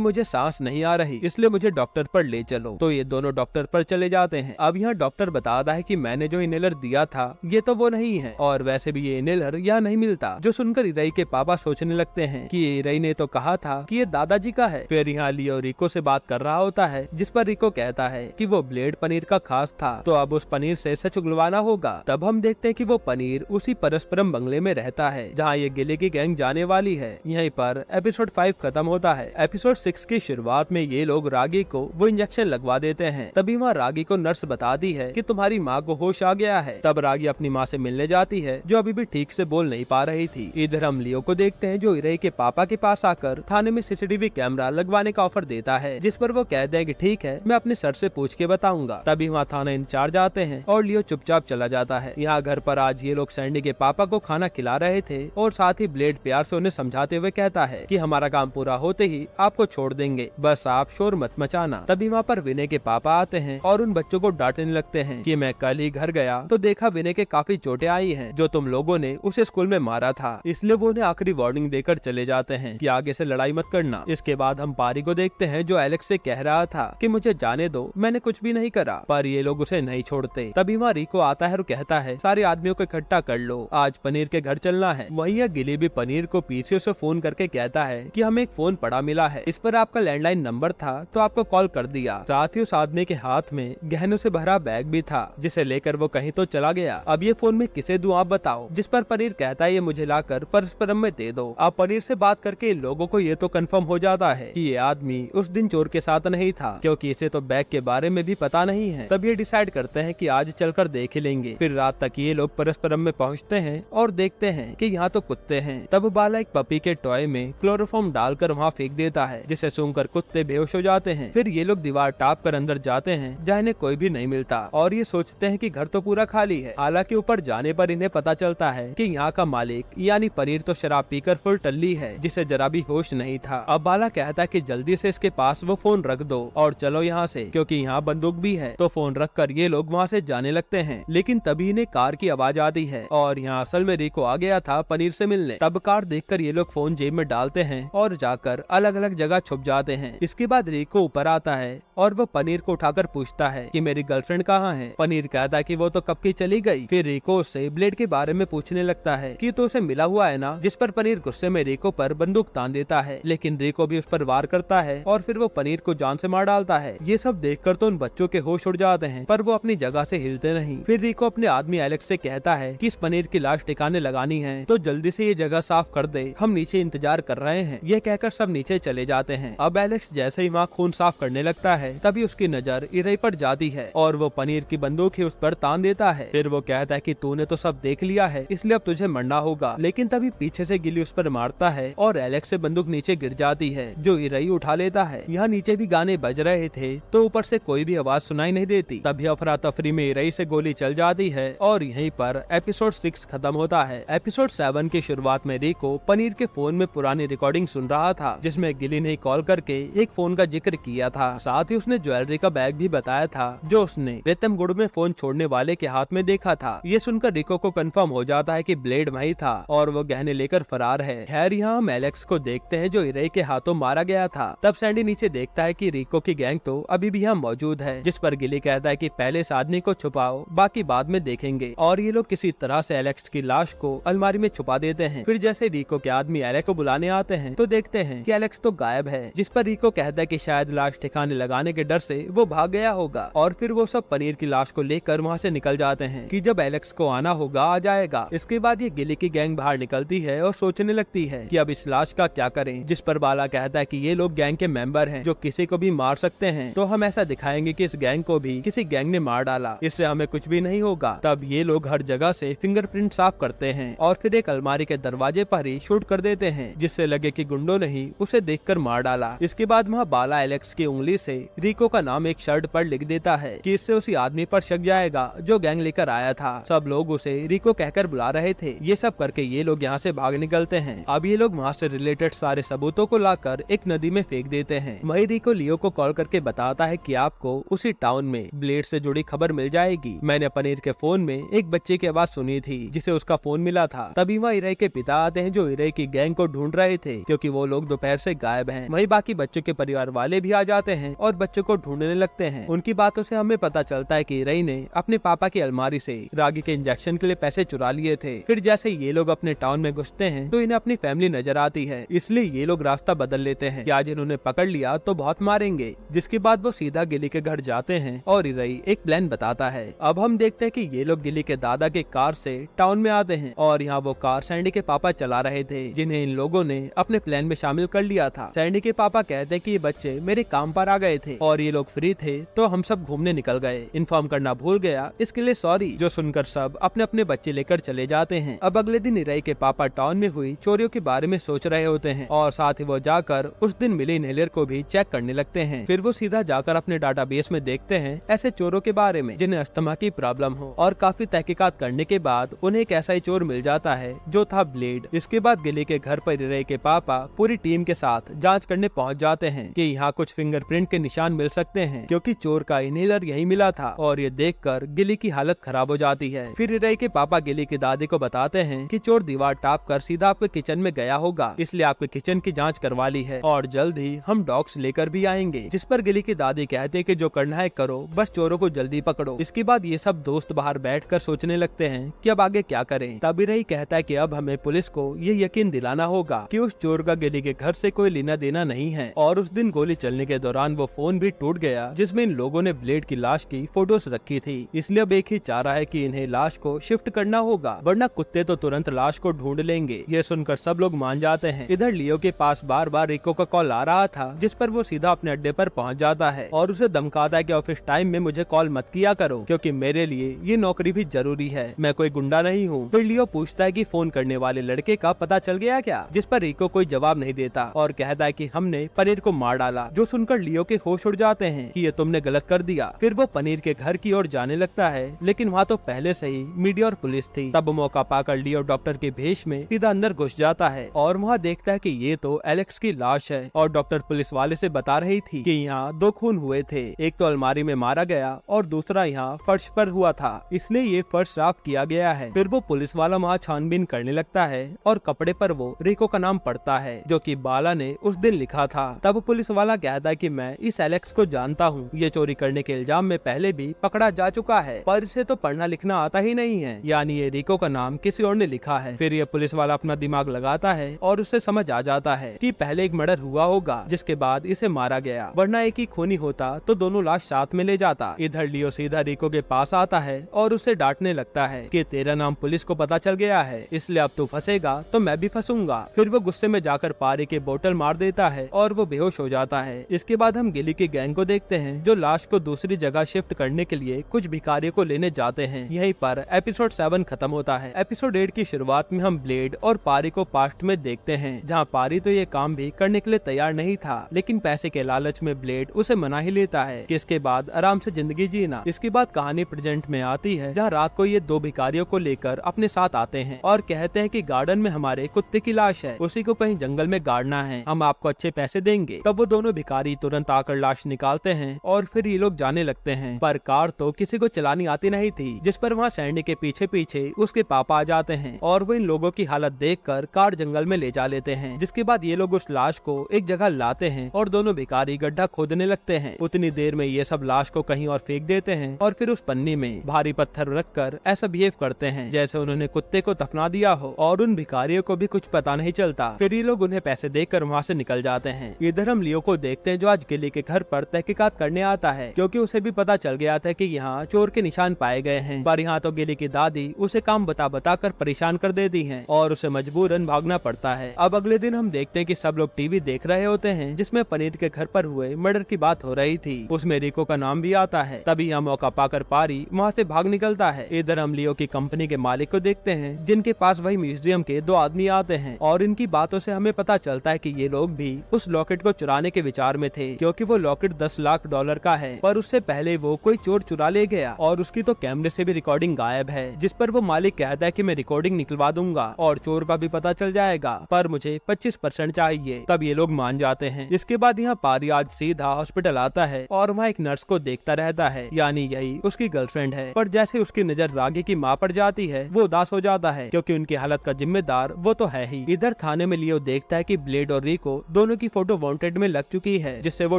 मुझे सांस नहीं आ रही, इसलिए मुझे डॉक्टर पर ले चलो। तो ये दोनों डॉक्टर पर चले जाते हैं। अब यहाँ डॉक्टर बताता है कि मैंने जो इनहेलर दिया था ये तो वो नहीं है, और वैसे भी ये इनहेलर यहाँ नहीं मिलता। जो सुनकर इरई के पापा सोचने लगते हैं कि इरई ने तो कहा था कि ये दादाजी का है। फिर यहाँ लियो रिको से बात कर रहा होता है, जिस पर रिको कहता है कि वो ब्लेड पनीर का खास था, तो अब उस पनीर से सच उगलवाना होगा। तब हम देखते हैं कि वो पनीर उसी परस्परम बंगले में रहता है जहाँ ये गिले की गैंग जाने वाली है। यहीं पर एपिसोड 5 खत्म होता है। एपिसोड 6 की शुरुआत में ये लोग रागी को वो इंजेक्शन लगवा देते हैं। तभी वहाँ रागी को नर्स बताती है कि तुम्हारी माँ को होश आ गया है। तब रागी अपनी माँ से मिलने जाती है, जो अभी भी ठीक से बोल नहीं पा रही थी। इधर हम लियो को देखते हैं, जो इरई के पापा के पास आकर थाने में सीसीटीवी कैमरा लगवाने का ऑफर देता है, जिस पर वो कहते हैं कि ठीक है, मैं अपने सर से पूछ के बताऊंगा। तभी वहाँ थाना इंचार्ज आते हैं और लियो चुपचाप चला जाता है। यहाँ घर पर आज ये लोग सैंडी के पापा को खाना खिला रहे थे, और साथ ही ब्लेड प्यार से उन्हें समझाते हुए कहता है कि हमारा काम पूरा होते ही आपको छोड़ देंगे, बस आप शोर मत मचाना। तभी वहाँ पर विनय के पापा आते हैं और उन बच्चों को डांटने लगते हैं कि मैं कल ही घर गया तो देखा विनय के काफी चोटें आई हैं, जो तुम लोगों ने उसे स्कूल में मारा था, इसलिए वो उन्हें आखिरी वार्निंग देकर चले जाते हैं कि आगे से लड़ाई मत करना। इसके बाद हम पारी को देखते हैं, जो एलेक्स से कह रहा था कि मुझे जाने दो, मैंने कुछ भी नहीं करा, पर ये लोग उसे नहीं छोड़ते। तभी वहाँ रिको आता है और कहता है सारे आदमियों को इकट्ठा कर लो, आज पनीर के घर चलना है। वहीं यह गिली भी पनीर को पीछे से फोन करके कहता है कि हमें एक फोन पड़ा मिला है, इस पर आपका लैंडलाइन नंबर था तो आपको कॉल कर दिया। साथ ही उस आदमी के हाथ में गहनों से भरा बैग भी था, जिसे लेकर वो कहीं तो चला गया। अब ये फोन में किसे दूं आप बताओ, जिस पर पनीर कहता है ये मुझे लाकर परस्परम में दे दो। अब पनीर से बात करके इन लोगों को ये तो कंफर्म हो जाता है कि ये आदमी उस दिन चोर के साथ नहीं था, क्योंकि इसे तो बैग के बारे में भी पता नहीं है। तब ये डिसाइड करते हैं कि आज चलकर देख लेंगे। फिर रात तक ये लोग परस्परम में पहुँचते हैं और देखते हैं कि यहाँ तो कुत्ते हैं। तब बाला एक पपी के टॉय में क्लोरोफॉर्म डालकर वहाँ फेंक देता है, जिसे सूंघकर कुत्ते बेहोश हो जाते हैं। फिर ये लोग दीवार टाप कर अंदर जाते हैं, जहाँ इन्हें कोई भी नहीं मिलता, और ये सोचते हैं कि घर तो पूरा खाली है। हालांकि ऊपर जाने पर इन्हें पता चलता है कि यहाँ का मालिक यानी पनीर तो शराब पीकर फुल टल्ली है, जिसे जरा भी होश नहीं था। अब बाला कहता है कि जल्दी से इसके पास वो फोन रख दो और चलो यहाँ से, क्योंकि यहाँ बंदूक भी है। तो फोन रख कर ये लोग वहाँ से जाने लगते हैं, लेकिन तभी इन्हें कार की आवाज आती है, और यहाँ असल में रिको आ गया था पनीर से मिलने। तब कार देखकर ये लोग फोन जेब में डालते हैं और जाकर अलग अलग जगह छुप जाते हैं। इसके बाद रिको ऊपर आता है और वो पनीर को उठाकर पूछता है कि मेरी गर्लफ्रेंड कहाँ है। पनीर कहता है कि वो तो कब की चली गई। फिर रिको उससे ब्लेड के बारे में पूछने लगता है कि तो उसे मिला हुआ है ना, जिस पर पनीर गुस्से में रिको पर बंदूक तान देता है, लेकिन रिको भी उस पर वार करता है और फिर वो पनीर को जान से मार डालता है। ये सब देखकर तो उन बच्चों के होश उड़ जाते हैं, पर वो अपनी जगह से हिलते नहीं। फिर रिको अपने आदमी एलेक्स से कहता है कि इस पनीर की लाश ठिकाने लगानी है, तो जल्दी से ये जगह साफ कर दे, हम नीचे इंतजार कर रहे हैं। ये कहकर सब नीचे चले जाते हैं। अब एलेक्स जैसे ही वहाँ खून साफ करने लगता है, तभी उसकी नजर इरई पर जाती है और वो पनीर की बंदूक ही उस पर तान देता है। फिर वो कहता है कि तूने तो सब देख लिया है, इसलिए अब तुझे मरना होगा। लेकिन तभी पीछे से गिली उस पर मारता है और एलेक्स से बंदूक नीचे गिर जाती है, जो इरई उठा लेता है। यहाँ नीचे भी गाने बज रहे थे, तो ऊपर से कोई भी आवाज सुनाई नहीं देती। तभी अफरा तफरी में इरई से गोली चल जाती है और यहीं पर एपिसोड 6 खत्म होता है। एपिसोड 7 की शुरुआत में रिको पनीर के फोन में पुरानी रिकॉर्डिंग सुन रहा था, जिसमें गिली ने कॉल करके एक फोन का जिक्र किया था। साथ ही उसने ज्वेलरी का बैग भी बताया था, जो उसने रेतमगुड़ में फोन छोड़ने वाले के हाथ में देखा था। ये सुनकर रिको को कंफर्म हो जाता है कि ब्लेड वही था और वो गहने लेकर फरार है। खैर यहाँ हम एलेक्स को देखते हैं, जो इरई के हाथों मारा गया था। तब सैंडी नीचे देखता है कि रिको की गैंग तो अभी भी यहाँ मौजूद है, जिस पर गिली कहता है कि पहले इस आदमी को छुपाओ, बाकी बाद में देखेंगे। और ये लोग किसी तरह से एलेक्स की लाश को अलमारी में छुपा देते हैं। फिर जैसे रिको के आदमी एलेक्स को बुलाने आते हैं, तो देखते हैं कि एलेक्स तो गायब है, जिस पर रिको कहता है कि शायद लाश ठिकाने लगाने के डर से वो भाग गया होगा। और फिर वो सब पनीर की लाश को लेकर वहाँ से निकल जाते हैं कि जब एलेक्स को आना होगा आ जाएगा। इसके बाद ये गिली की गैंग बाहर निकलती है और सोचने लगती है कि अब इस लाश का क्या करें, जिस पर बाला कहता है कि ये लोग गैंग के मेंबर हैं, जो किसी को भी मार सकते हैं, तो हम ऐसा दिखाएंगे कि इस गैंग को भी किसी गैंग ने मार डाला, इससे हमें कुछ भी नहीं होगा। तब ये लोग हर जगह से फिंगरप्रिंट साफ करते हैं और फिर एक अलमारी के दरवाजे पर ही शूट कर देते हैं, जिससे लगे कि गुंडों ने ही उसे देखकर मार डाला। इसके बाद वहाँ बाला एलेक्स की उंगली से रिको का नाम एक शर्ट पर लिख देता है कि इससे उसी आदमी पर शक जाएगा जो गैंग लेकर आया था। सब लोग उसे रिको कहकर बुला रहे थे। ये सब करके ये लोग यहाँ से भाग निकलते हैं। अब ये लोग वहाँ से रिलेटेड सारे सबूतों को लाकर एक नदी में फेंक देते हैं। वही रिको लियो को कॉल करके बताता है कि आपको उसी टाउन में ब्लेड से जुड़ी खबर मिल जाएगी। मैंने पनीर के फोन में एक बच्चे की आवाज सुनी थी, जिसे उसका फोन मिला था। तभी वहाँ इरे के पिता आते हैं जो इरे की गैंग को ढूंढ रहे थे क्योंकि वो लोग दोपहर से गायब हैं। वहीं बाकी बच्चों के परिवार वाले भी आ जाते हैं और बच्चों को ढूंढने लगते हैं। उनकी बातों से हमें पता चलता है कि इरे ने अपने पापा की अलमारी से रागी के इंजेक्शन के लिए पैसे चुरा लिए थे। फिर जैसे ये लोग अपने टाउन में घुसते हैं तो इन्हें अपनी फैमिली नजर आती है, इसलिए ये लोग रास्ता बदल लेते हैं कि आज इन्होंने पकड़ लिया तो बहुत मारेंगे। जिसके बाद वो सीधा गिली के घर जाते हैं और इरई एक प्लान बताता है। अब हम देखते हैं कि ये लोग गिली के दादा के कार से टाउन में आते हैं और यहाँ वो कार सैंडी के पापा चला रहे थे, जिन्हें इन लोगों ने अपने प्लान में शामिल कर लिया था। सैंडी के पापा कहते हैं कि ये बच्चे मेरे काम पर आ गए थे और ये लोग फ्री थे तो हम सब घूमने निकल गए, इन्फॉर्म करना भूल गया, इसके लिए सॉरी। जो सुनकर सब अपने अपने बच्चे लेकर चले जाते हैं। अब अगले दिन इरई के पापा टाउन में हुई चोरियों के बारे में सोच रहे होते हैं और साथ ही वो जाकर उस दिन मिले इनहेलर को भी चेक करने लगते हैं। फिर वो सीधा जाकर अपने डाटाबेस में देखते हैं ऐसे चोरों के बारे में जिन्हें अस्थमा की प्रॉब्लम हो और काफी तहकीकात करने के बाद उन्हें एक ऐसा ही चोर मिल जाता है जो था ब्लेड। इसके बाद गिली के घर पर इरई के पापा पूरी टीम के साथ जांच करने पहुंच जाते हैं कि यहाँ कुछ फिंगरप्रिंट के निशान मिल सकते हैं क्योंकि चोर का इनहेलर यही मिला था और ये देखकर गिली की हालत खराब हो जाती है। फिर इरई के पापा गिली की दादी को बताते हैं कि चोर दीवार टाप कर सीधा आपके किचन में गया होगा, इसलिए आपके किचन की जांच करवा ली है और जल्द ही हम डॉग्स लेकर भी आएंगे। जिस पर गिली की दादी कहते हैं कि जो करना है करो, बस चोरों को जल्दी पकड़ो। इसके बाद ये सब दोस्त बाहर बैठकर सोचने लगते हैं कि अब आगे क्या करें। तब इरई कहता है कि अब हमें पुलिस को ये यकीन दिलाना होगा कि उस चोर का गिली के घर से कोई लेना देना नहीं है। और उस दिन गोली चलने के दौरान वो फोन भी टूट गया जिसमें इन लोगों ने ब्लेड की लाश की फोटोज रखी थी, इसलिए अब एक ही चाह रहा है कि इन्हें लाश को शिफ्ट करना होगा वरना कुत्ते तो तुरंत लाश को ढूंढ लेंगे। ये सुनकर सब लोग मान जाते हैं। इधर लियो के पास बार बार रिको का कॉल आ रहा था जिस पर वो सीधा अपने अड्डे पर पहुंच जाता है और उसे धमकाता है कि ऑफिस टाइम में मुझे कॉल मत किया करो क्योंकि मेरे लिए ये नौकरी भी जरूरी है, मैं कोई गुंडा नहीं हूँ। फिर लियो पूछता है कि फोन करने वाले लड़के का पता चल गया क्या, जिस पर रिको कोई जवाब नहीं देता और कहता है कि हमने पनीर को मार डाला। जो सुनकर लियो के होश उड़ जाते हैं कि ये तुमने गलत कर दिया। फिर वो पनीर के घर की ओर जाने लगता है लेकिन वहाँ तो पहले से ही मीडिया और पुलिस थी। तब मौका पाकर लियो डॉक्टर के भेष में सीधा अंदर घुस जाता है और वहाँ देखता है कि ये तो एलेक्स की लाश है और डॉक्टर पुलिस वाले से बता रही थी कि यहाँ 2 खून हुए थे, एक तो अलमारी में मारा गया और दूसरा यहाँ फर्श पर हुआ था, इसलिए ये फर्श साफ किया गया है। फिर वो पुलिस वाला वहाँ छानबीन करने लगता है और कपड़े पर वो रिको का नाम पढ़ता है जो कि बाला ने उस दिन लिखा था। तब पुलिस वाला कहता है कि मैं इस एलेक्स को जानता हूँ, ये चोरी करने के इल्जाम में पहले भी पकड़ा जा चुका है पर इसे तो पढ़ना लिखना आता ही नहीं है, यानी ये रिको का नाम किसी और ने लिखा है। फिर ये पुलिस वाला अपना दिमाग लगाता है और उसे समझ आ जाता है कि पहले एक मर्डर हुआ होगा जिसके बाद इसे मारा गया, वरना एक ही खूनी होता तो दोनों लाश साथ में ले जाता। इधर लियो सीधा रिको के पास आता है और उसे डांटने लगता है कि तेरा नाम पुलिस को पता चल गया है, इसलिए अब तू फंसेगा तो मैं भी फंसूंगा। फिर वो गुस्से में जाकर पारी के बोतल मार देता है और वो बेहोश हो जाता है। इसके बाद हम गिली की गैंग को देखते हैं जो लाश को दूसरी जगह शिफ्ट करने के लिए कुछ भिखारियों को लेने जाते हैं। यहीं पर एपिसोड 7 खत्म होता है। एपिसोड 8 की शुरुआत में हम ब्लेड और पारी को पास्ट में देखते हैं जहाँ पारी तो ये काम भी करने के लिए तैयार नहीं था लेकिन पैसे के लालच में ब्लेड उसे मना ही लेता है कि इसके बाद आराम से जिंदगी जीना। इसके बाद कहानी प्रेजेंट में आती है जहाँ रात को ये 2 भिखारियों को लेकर अपने साथ आते हैं और कहते हैं कि गार्डन में हमारे कुत्ते की लाश है, उसी को कहीं जंगल में गाड़ना है, हम आपको अच्छे पैसे देंगे। तब वो दोनों भिखारी तुरंत आकर लाश निकालते हैं और फिर ये लोग जाने लगते हैं। पर कार तो किसी को चलानी आती नहीं थी जिस पर वहाँ सैंडी के पीछे पीछे उसके पापा आ जाते हैं और वो इन लोगों की हालत देखकर कार जंगल में ले जा लेते हैं। जिसके बाद ये लोग उस लाश को एक जगह लाते हैं और दोनों भिखारी गड्ढा खोदने लगते हैं। उतनी देर में ये सब लाश को कहीं और फेंक देते हैं और फिर उस पन्नी में भारी पत्थर रखकर ऐसा बिहेव करते हैं जैसे उन्होंने कुत्ते को दफना दिया हो और उन भिखारियों को भी कुछ पता नहीं चलता। फिर ये लोग उन्हें पैसे देकर वहाँ से निकल जाते हैं। इधर हम लियो को देखते हैं जो आज गिली के घर पर तहकीकात करने आता है क्योंकि उसे भी पता चल गया था कि यहाँ चोर के निशान पाए गए हैं। पर यहाँ तो गिली की दादी उसे काम बता कर परेशान कर देती है और उसे मजबूरन भागना पड़ता है। अब अगले दिन हम देखते हैं कि सब लोग टीवी देख रहे होते हैं जिसमें पनीर के घर पर हुए मर्डर की बात हो रही थी, उसमें रिको का नाम भी आता है। तभी यहाँ मौका पाकर पारी वहाँ से भाग निकलता है। इधर हम लियो की कंपनी के मालिक को देखते हैं जिनके पास वही म्यूजियम के 2 आदमी आते हैं और इनकी बातों से हमें पता चलता है कि ये लोग भी उस लॉकेट को चुराने के विचार में थे क्योंकि वो लॉकेट $10 लाख का है पर उससे पहले वो कोई चोर चुरा ले गया और उसकी तो कैमरे से भी रिकॉर्डिंग गायब है। जिस पर वो मालिक कहता है कि मैं रिकॉर्डिंग निकलवा दूंगा और चोर का भी पता चल जाएगा पर मुझे 25% चाहिए। तब ये लोग मान जाते हैं। इसके बाद यहाँ पारी आज सीधा हॉस्पिटल आता है और वहाँ एक नर्स को देखता रहता है, यानी यही उसकी गर्लफ्रेंड है। पर जैसे उसकी नजर रागी की माँ पर जाती है वो उदास हो जाता है क्योंकि उनकी हालत का जिम्मेदार वो तो है ही। इधर थाने में लियो देखता है कि ब्लेड और रिको दोनों की फोटो वांटेड में लग चुकी है, जिससे वो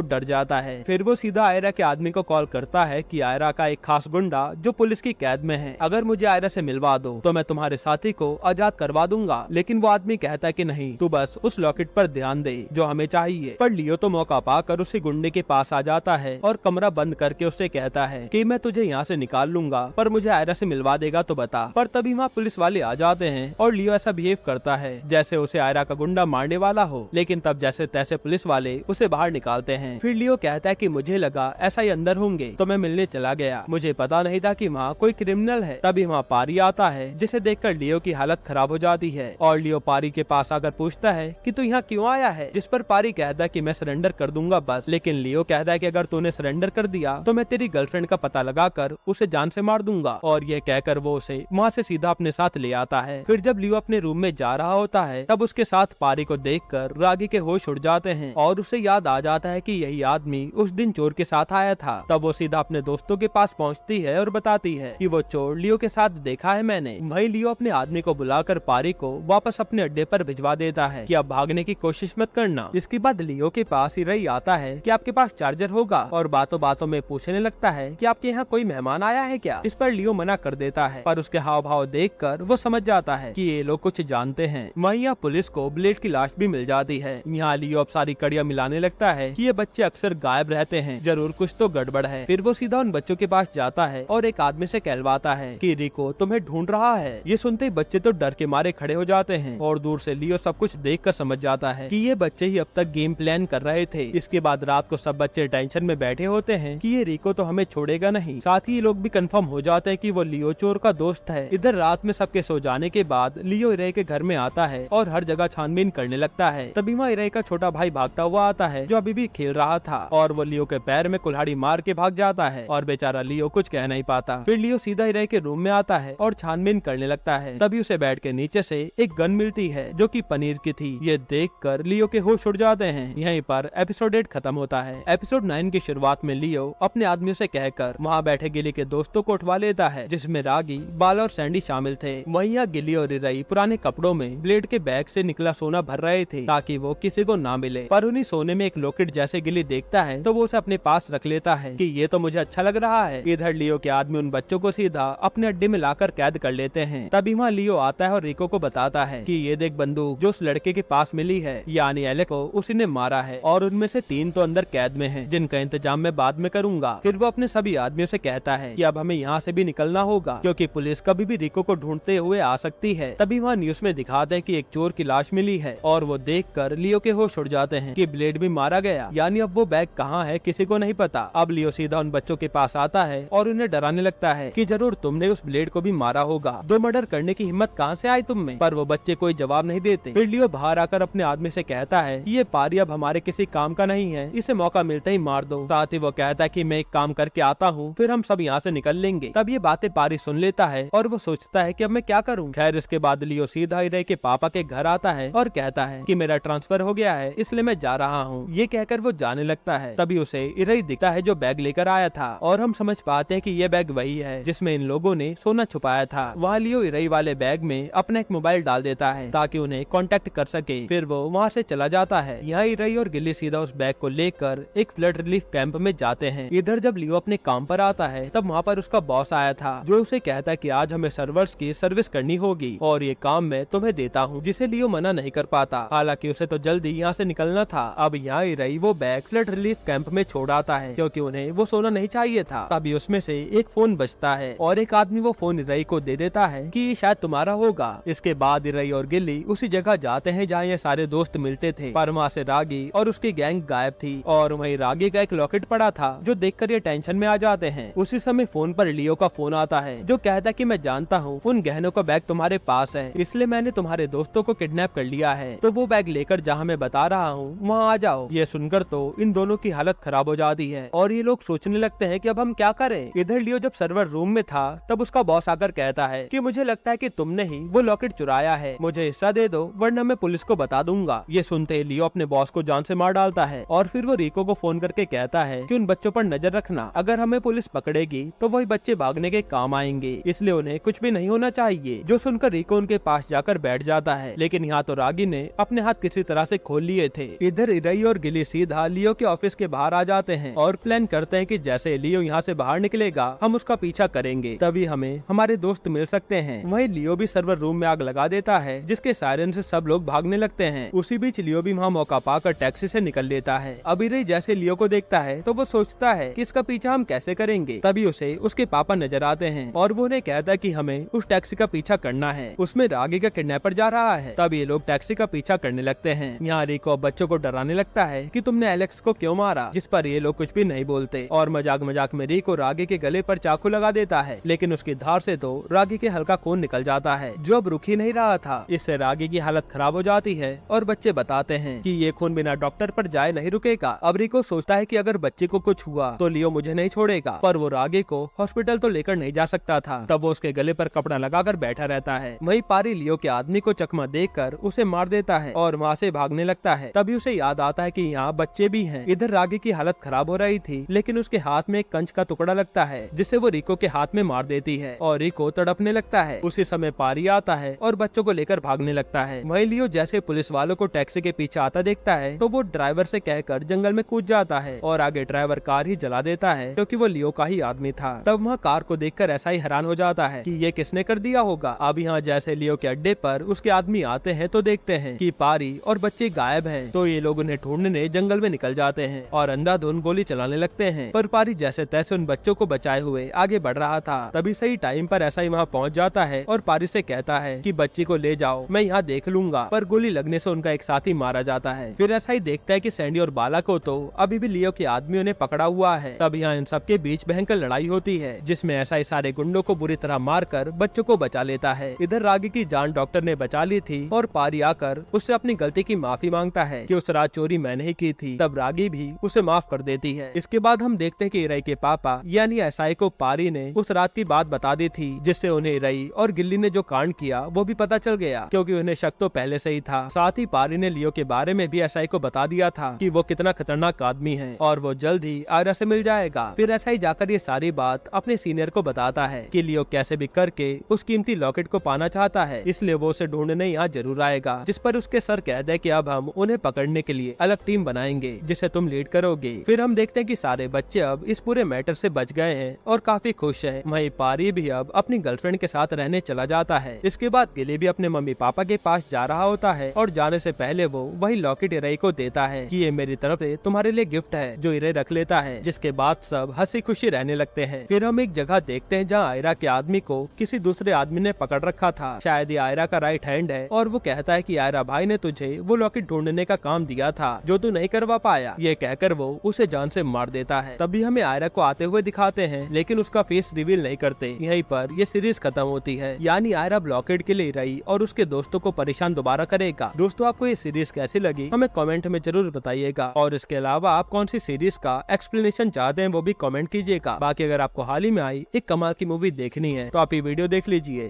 डर जाता है। फिर वो सीधा आयरा के आदमी को कॉल करता है कि आयरा का एक खास गुंडा जो पुलिस की कैद में है, अगर मुझे आयरा से मिलवा दो तो मैं तुम्हारे साथी को आजाद करवा दूंगा। लेकिन वो आदमी कहता है कि नहीं, तू बस उस लॉकेट पर ध्यान दे जो हमें चाहिए। पर लियो तो मौका पाकर उसी गुंडे के पास आ जाता है और कमरा बंद करके उससे कहता है कि मैं तुझे यहाँ से निकाल लूंगा, पर मुझे आयरा से मिलवा देगा तो बता। पर तभी वहाँ पुलिस वाले आ जाते हैं और लियो ऐसा बिहेव करता है जैसे उसे आयरा का गुंडा मारने वाला हो। लेकिन तब जैसे तैसे पुलिस वाले उसे बाहर निकालते हैं। फिर लियो कहता है कि मुझे लगा ऐसा ही अंदर होंगे तो मैं मिलने चला गया, मुझे पता नहीं था कि वहाँ कोई क्रिमिनल है। तभी वहाँ पारी आता है, जिसे देखकर लियो की हालत खराब हो जाती है और लियो पारी के पास आकर पूछता है कि तू यहाँ क्यों आया है, जिस पर पारी कहता है कि मैं सरेंडर कर दूंगा बस। लेकिन लियो कहता है कि अगर तूने सरेंडर कर दिया तो मैं तेरी गर्लफ्रेंड का पता लगाकर उसे जान से मार दूंगा। और ये कहकर वो उसे वहाँ से सीधा अपने साथ ले आता है। फिर जब लियो अपने रूम में जा रहा होता है तब उसके साथ पारी को देखकर रागी के होश उड़ जाते हैं और उसे याद आ जाता है कि यही आदमी उस दिन चोर के साथ आया था। तब वो सीधा अपने दोस्तों के पास पहुँचती है और बताती है कि वो चोर लियो के साथ देखा है मैंने। वही लियो अपने आदमी को बुलाकर पारी को वापस अपने अड्डे पर भिजवा देता है कि अब भागने की कोशिश मत करना। इसके बाद लियो के पास इरई आता है कि आपके पास चार्जर होगा और बातों बातों में पूछने लगता है कि आपके यहाँ कोई मेहमान आया है क्या। इस पर लियो मना कर देता है, पर उसके हाव भाव देखकर वो समझ जाता है कि ये लोग कुछ जानते हैं। वहीं यहाँ पुलिस को ब्लेड की लाश भी मिल जाती है। यहाँ लियो अब सारी कड़ियाँ मिलाने लगता है कि ये बच्चे अक्सर गायब रहते हैं, जरूर कुछ तो गड़बड़ है। फिर वो सीधा उन बच्चों के पास जाता है और एक आदमी से कहलवाता है कि रिको तुम्हें ढूंढ रहा है। ये सुनते ही बच्चे तो डर के मारे खड़े हो जाते हैं और दूर से लियो सब कुछ देखकर समझ जाता है कि ये बच्चे ही अब तक गेम प्लान कर रहे थे। इसके बाद रात को सब बच्चे टेंशन में बैठे होते हैं कि ये रिको तो हमें छोड़ेगा नहीं। साथ ही लोग भी कंफर्म हो जाते हैं कि वो लियो चोर का दोस्त है। इधर रात में सबके सो जाने के बाद लियो इरई के घर में आता है और हर जगह छानबीन करने लगता है। तभी वहाँ इरई का छोटा भाई भागता हुआ आता है जो अभी भी खेल रहा था और वो लियो के पैर में कुल्हाड़ी मार के भाग जाता है और बेचारा लियो कुछ कह नहीं पाता। फिर लियो सीधा इरई के रूम में आता है और छानबीन करने लगता है। तभी उसे बेड के नीचे से एक गन मिलती है जो कि पनीर की थी। ये देखकर लियो के होश उड़ जाते हैं। यहीं पर एपिसोड 8 खत्म होता है। एपिसोड 9 की शुरुआत में लियो अपने आदमियों से कहकर वहाँ बैठे गिली के दोस्तों को उठवा लेता है, जिसमें रागी, बाला और सैंडी शामिल थे। वहीं यहाँ गिली और इरई पुराने कपड़ों में ब्लेड के बैग से निकला सोना भर रहे थे ताकि वो किसी को ना मिले। पर उन्हीं सोने में एक लॉकेट जैसे गिली देखता है तो वो उसे अपने पास रख लेता है कि ये तो मुझे अच्छा लग रहा है। इधर लियो के आदमी उन बच्चों को सीधा अपने अड्डे में लाकर कैद कर लेते हैं। तभी वहाँ लियो आता है और रिको को बताता है कि ये देख बंदूक जो उस लड़के के पास मिली है, यानी एलेक्स को उसी ने मारा है और उनमें से 3 तो अंदर कैद में हैं, जिनका इंतजाम मैं बाद में करूंगा। फिर वो अपने सभी आदमियों से कहता है कि अब हमें यहाँ से भी निकलना होगा क्योंकि पुलिस कभी भी रिको को ढूंढते हुए आ सकती है। तभी वहाँ न्यूज में दिखाते हैं कि एक चोर की लाश मिली है और वो देखकर लियो के होश उड़ जाते हैं कि ब्लेड भी मारा गया, यानी अब वो बैग कहाँ है किसी को नहीं पता। अब लियो सीधा उन बच्चों के पास आता है और उन्हें डराने लगता है कि जरूर तुमने उस ब्लेड को भी मारा होगा, 2 मर्डर करने की हिम्मत कहाँ से आई तुम में। पर वो बच्चे कोई जवाब नहीं देते। फिर लियो बाहर आकर अपने आदमी से कहता है कि ये पारी अब हमारे किसी काम का नहीं है, इसे मौका मिलते ही मार दो। साथ ही वो कहता है कि मैं एक काम करके आता हूँ, फिर हम सब यहाँ से निकल लेंगे। तब ये बातें पारी सुन लेता है और वो सोचता है कि अब मैं क्या करूँ। खैर इसके बाद लियो सीधा इरई के पापा के घर आता है और कहता है कि मेरा ट्रांसफर हो गया है इसलिए मैं जा रहा हूँ। ये कहकर वो जाने लगता है। तभी उसे इरई दिखता है जो बैग लेकर आया था और हम समझ पाते हैं कि ये बैग वही है जिसमें इन लोगों ने सोना छुपाया था। वहाँ लियो इरई वाले बैग में अपना एक मोबाइल डाल देता है ताकि उन्हें कांटेक्ट कर सके। फिर वो वहाँ से चला जाता है। यहाँ इरई और गिल्ली सीधा उस बैग को लेकर एक फ्लड रिलीफ कैंप में जाते हैं। इधर जब लियो अपने काम पर आता है तब वहाँ पर उसका बॉस आया था जो उसे कहता है कि आज हमें सर्वर्स की सर्विस करनी होगी और ये काम मैं तुम्हें देता हूँ, जिसे लियो मना नहीं कर पाता। हालांकि उसे तो जल्दी यहाँ से निकलना था। अब यहाँ इरई वो बैग फ्लड रिलीफ कैंप में छोड़ आता है क्योंकि उन्हें वो सोना नहीं चाहिए था। तभी उसमें से एक फोन बजता है और एक आदमी वो फोन इरई को दे देता है कि ये शायद तुम्हारा होगा। इसके बाद इरई और गिल्ली उसी जगह जाते हैं जहाँ ये सारे दोस्त मिलते थे, पर वहाँ से रागी और उसकी गैंग गायब थी और वहीं रागी का एक लॉकेट पड़ा था जो देखकर ये टेंशन में आ जाते हैं। उसी समय फोन पर लियो का फोन आता है जो कहता है कि मैं जानता हूँ उन गहनों का बैग तुम्हारे पास है, इसलिए मैंने तुम्हारे दोस्तों को किडनैप कर लिया है, तो वो बैग लेकर जहाँ मैं बता रहा हूँ वहाँ आ जाओ। ये सुनकर तो इन दोनों की हालत खराब हो जाती है और ये लोग सोचने लगते हैं कि अब हम क्या करें। इधर लियो जब सर्वर रूम में था तब उसका बॉस आकर कहता है कि मुझे लगता है कि तुमने ही वो लॉकेट चुराया है, मुझे हिस्सा दे दो वरना मैं पुलिस को बता दूंगा। ये सुनते ही लियो अपने बॉस को जान से मार डालता है और फिर वो रिको को फोन करके कहता है कि उन बच्चों पर नजर रखना, अगर हमें पुलिस पकड़ेगी तो वही बच्चे भागने के काम आएंगे, इसलिए उन्हें कुछ भी नहीं होना चाहिए। जो सुनकर रिको उनके पास जाकर बैठ जाता है, लेकिन यहाँ तो रागी ने अपने हाथ किसी तरह से खोल लिए थे। इधर इरई और गिली सीधा लियो के ऑफिस के बाहर आ जाते हैं और प्लान करते हैं कि जैसे लियो यहाँ से बाहर निकलेगा हम उसका पीछा करेंगे, तभी हमें हमारे दोस्त मिल सकते हैं। वहीं लियो भी सर्वर रूम में आग लगा देता है, जिसके सायरन से सब लोग भागने लगते हैं। उसी बीच लियो भी वहाँ मौका पाकर टैक्सी से निकल लेता है। अब इरई जैसे लियो को देखता है तो वो सोचता है कि इसका पीछा हम कैसे करेंगे। तभी उसे उसके पापा नजर आते हैं और वो उन्हें कहता है कि हमें उस टैक्सी का पीछा करना है, उसमें रागी का किडनैपर जा रहा है। तब ये लोग टैक्सी का पीछा करने लगते हैं। यहाँ रिको बच्चों को डराने लगता है कि तुमने एलेक्स को क्यों मारा, जिस पर ये लोग कुछ भी नहीं बोलते और मजाक मजाक में रिको रागी के गले पर चाकू लगा देता है, लेकिन उसकी धार से तो रागी के हल्का खून निकल जाता है जो अब रुक ही नहीं रहा था। इससे रागी की हालत खराब हो जाती है और बच्चे बताते हैं कि ये खून बिना डॉक्टर पर जाए नहीं रुकेगा। अब रिको सोचता है कि अगर बच्चे को कुछ हुआ तो लियो मुझे नहीं छोड़ेगा, पर वो रागी को हॉस्पिटल तो लेकर नहीं जा सकता था। तब वो उसके गले पर कपड़ा लगाकर बैठा रहता है। वहीं पारी लियो के आदमी को चकमा देकर उसे मार देता है और वहाँ से भागने लगता है। तभी उसे याद आता है कि यहाँ बच्चे भी हैं। इधर रागी की हालत खराब हो रही थी, लेकिन उसके हाथ में एक कंच का टुकड़ा लगता है जिसे वो रिको के हाथ में मार देती है और रिको तड़पने लगता है। उसी समय पारी आता है और बच्चों को लेकर भागने लगता है। वहीं लियो जैसे पुलिस वालों को टैक्सी के पीछे आता देखता है तो वो ड्राइवर से कहकर जंगल में कूद जाता है और आगे ड्राइवर कार ही जला देता है, क्योंकि वो लियो का ही आदमी था। तब वह कार को देखकर ऐसा ही हैरान हो जाता है कि ये किसने कर दिया होगा। अब यहाँ जैसे लियो के अड्डे पर उसके आदमी आते हैं तो देखते हैं कि पारी और बच्चे गायब हैं। तो ये लोग उन्हें ढूंढने जंगल में निकल जाते हैं और अंधाधुंध गोली चलाने लगते हैं, पर पारी जैसे तैसे उन बच्चों को बचाए हुए आगे बढ़ रहा था। तभी सही टाइम पर ऐसा ही वहाँ पहुँच जाता है और पारी से कहता है कि बच्ची को ले जाओ, मैं यहाँ देख लूंगा। पर गोली लगने से उनका एक साथी मारा जाता है। फिर ऐसा ही देखता है कि सैंडी और बाला को तो अभी भी लियो के आदमियों ने पकड़ा हुआ है। तब यहाँ इन सबके बीच भयंकर लड़ाई होती है, जिसमें ऐसा ही सारे गुंडों को बुरी तरह मारकर बच्चों को बचा लेता है। इधर रागी की जान डॉक्टर ने बचा ली थी और पारी आकर उससे अपनी गलती की माफी मांगता है कि उस रात चोरी मैंने ही की थी। तब रागी भी उसे माफ कर देती है। इसके बाद हम देखते हैं कि इरई के पापा यानी एसआई को पारी ने उस रात की बात बता दी थी, जिससे उन्हें इरई और गिल्ली ने जो कांड किया वो भी पता चल गया, क्योंकि उन्हें शक तो पहले से ही था। साथ ही पारी ने लियो के बारे में भी एसआई को बता दिया था कि वो कितना खतरनाक आदमी है और वो जल्द ही आयरा से मिल जाएगा। फिर एसआई जाकर ये सारी बात अपने सीनियर को बताता है कि लियो कैसे भी करके उस कीमती लॉकेट को पाना चाहता है, इसलिए वो उसे ढूंढने यहाँ जरूर आएगा। जिस पर उसके सर कह दे कि अब हम उन्हें पकड़ने के लिए अलग टीम बनाएंगे जिसे तुम लीड करोगे। फिर हम देखते हैं कि सारे बच्चे अब इस पूरे मैटर से बच गए हैं और काफी खुश है। वहीं पारी भी अब अपनी गर्लफ्रेंड के साथ रहने चला जाता है। इसके बाद गिली भी अपने मम्मी पापा के पास जा रहा होता है और जाने से पहले वो वही लॉकेट इरई को देता है कि ये मेरी तरफ से तुम्हारे लिए गिफ्ट है, जो इरई रख लेता है। जिसके बाद सब हंसी खुशी रहने लगते हैं। फिर हम एक जगह देखते हैं जहाँ आयरा के आदमी को किसी दूसरे आदमी ने पकड़ रखा था। शायद ये आयरा का राइट हैंड है और वो कहता है कि आयरा भाई ने तुझे वो लॉकेट ढूंढने का काम दिया था जो तू नहीं करवा पाया। ये कहकर वो उसे जान से मार देता है। तभी हमें आयरा को आते हुए दिखाते हैं, लेकिन उसका फेस रिवील नहीं करते। यहीं पर ये सीरीज खत्म होती है, यानी आयरा लॉकेट के लिए रही और उसके दोस्तों को परेशान दोबारा करेगा। दोस्तों आपको ये सीरीज कैसी लगी हमें कमेंट में जरूर बताइएगा, और इसके अलावा आप कौन सी सीरीज का एक्सप्लेनेशन चाहते हैं वो भी कमेंट कीजिएगा। बाकी अगर आपको हाल ही में आई एक कमाल की मूवी देखनी है तो आप ये वीडियो देख लीजिए।